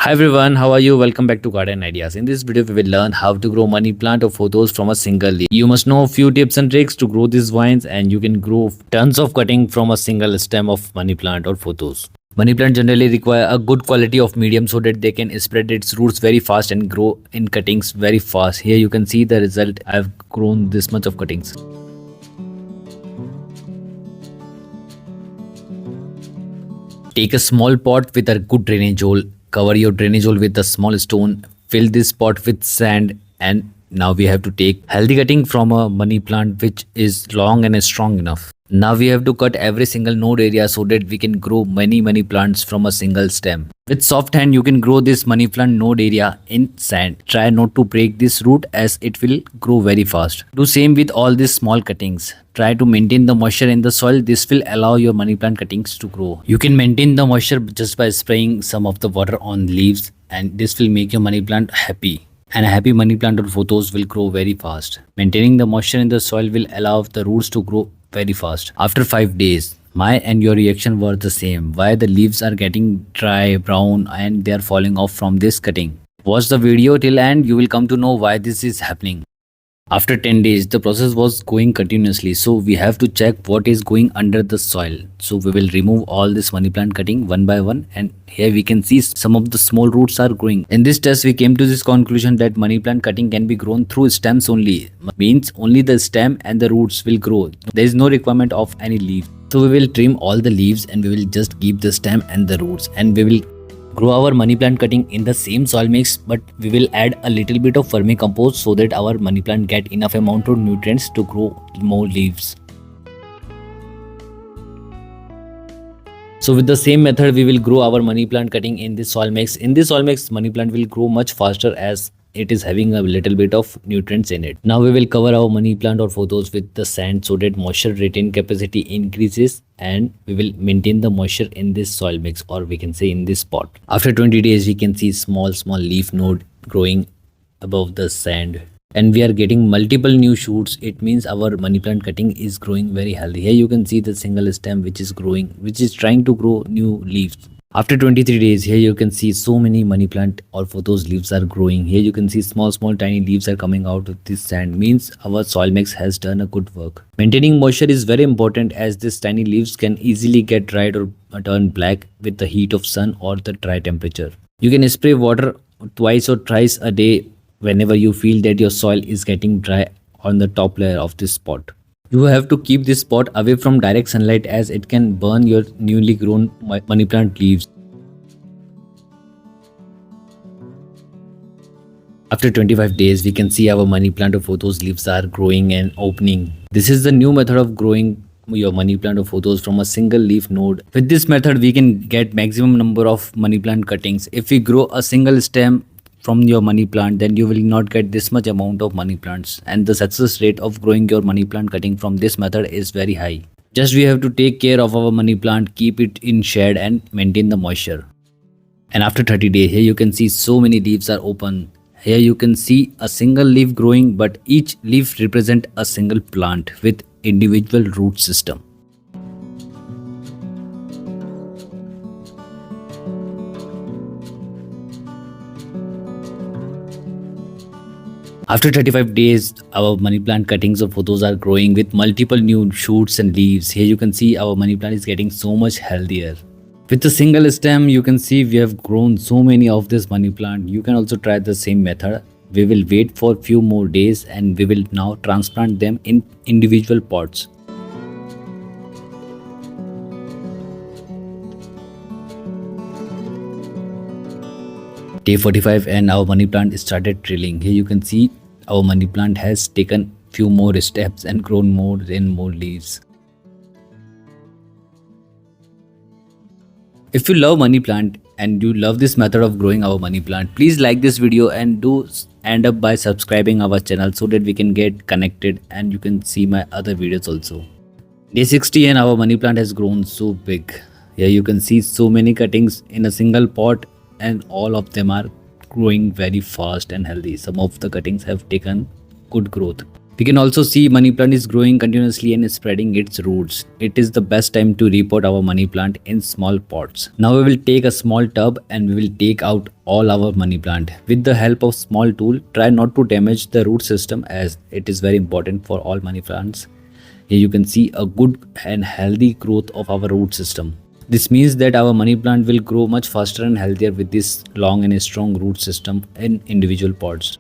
Hi everyone, how are you? Welcome back to Garden Ideas. In this video, we will learn how to grow money plant or photos from a single leaf. You must know a few tips and tricks to grow these vines, and you can grow tons of cutting from a single stem of money plant or photos. Money plant generally require a good quality of medium so that they can spread its roots very fast and grow in cuttings very fast. Here you can see the result. I've grown this much of cuttings. Take a small pot with a good drainage hole. Cover your drainage hole with a small stone. Fill this pot with sand, and now we have to take healthy cutting from a money plant which is long and strong enough. Now we have to cut every single node area so that we can grow many money plants from a single stem. With soft hand you can grow this money plant node area in sand. Try not to break this root as it will grow very fast. Do same with all these small cuttings. Try to maintain the moisture in the soil. This will allow your money plant cuttings to grow. You can maintain the moisture just by spraying some of the water on leaves, and this will make your money plant happy. And a happy money plant or photos will grow very fast. Maintaining the moisture in the soil will allow the roots to grow very fast. After 5 days, my and your reaction were the same. Why the leaves are getting dry, brown, and they are falling off from this cutting. Watch the video till end. You will come to know why this is happening. After 10 days, the process was going continuously, so we have to check what is going under the soil. So we will remove all this money plant cutting one by one, and here we can see some of the small roots are growing. In this test, we came to this conclusion that money plant cutting can be grown through stems only. Means only the stem and the roots will grow. There is no requirement of any leaf. So we will trim all the leaves and we will just keep the stem and the roots, and we will grow our money plant cutting in the same soil mix, but we will add a little bit of vermicompost so that our money plant get enough amount of nutrients to grow more leaves. So with the same method we will grow our money plant cutting in this soil mix. In this soil mix, money plant will grow much faster as it is having a little bit of nutrients in it. Now we will cover our money plant or photos with the sand so that moisture retain capacity increases, and we will maintain the moisture in this soil mix, or we can say in this pot. After 20 days we can see small leaf node growing above the sand, and we are getting multiple new shoots. It means our money plant cutting is growing very healthy. Here you can see the single stem which is growing, which is trying to grow new leaves. After 23 days, here you can see so many money plant or photos leaves are growing. Here you can see small tiny leaves are coming out of this sand. Means our soil mix has done a good work. Maintaining moisture is very important as these tiny leaves can easily get dried or turn black with the heat of sun or the dry temperature. You can spray water twice or thrice a day whenever you feel that your soil is getting dry on the top layer of this pot. You have to keep this pot away from direct sunlight as it can burn your newly grown money plant leaves. After 25 days, we can see our money plant or photos leaves are growing and opening. This is the new method of growing your money plant or photos from a single leaf node. With this method, we can get maximum number of money plant cuttings. If we grow a single stem from your money plant, then you will not get this much amount of money plants, and the success rate of growing your money plant cutting from this method is very high. Just we have to take care of our money plant, keep it in shade and maintain the moisture. And after 30 days, here you can see so many leaves are open. Here you can see a single leaf growing, but each leaf represent a single plant with individual root system. After 35 days, our money plant cuttings or photos are growing with multiple new shoots and leaves. Here you can see our money plant is getting so much healthier. With a single stem, you can see we have grown so many of this money plant. You can also try the same method. We will wait for a few more days and we will now transplant them in individual pots. Day 45 and our money plant started drilling. Here you can see our money plant has taken few more steps and grown more and more leaves. If you love money plant and you love this method of growing our money plant, please like this video and do end up by subscribing our channel so that we can get connected and you can see my other videos also. Day 60 and our money plant has grown so big. Here you can see so many cuttings in a single pot, and all of them are growing very fast and healthy. Some of the cuttings have taken good growth. We can also see money plant is growing continuously and spreading its roots. It is the best time to repot our money plant in small pots. Now we will take a small tub and we will take out all our money plant. With the help of small tool, try not to damage the root system as it is very important for all money plants. Here you can see a good and healthy growth of our root system. This means that our money plant will grow much faster and healthier with this long and strong root system in individual pots.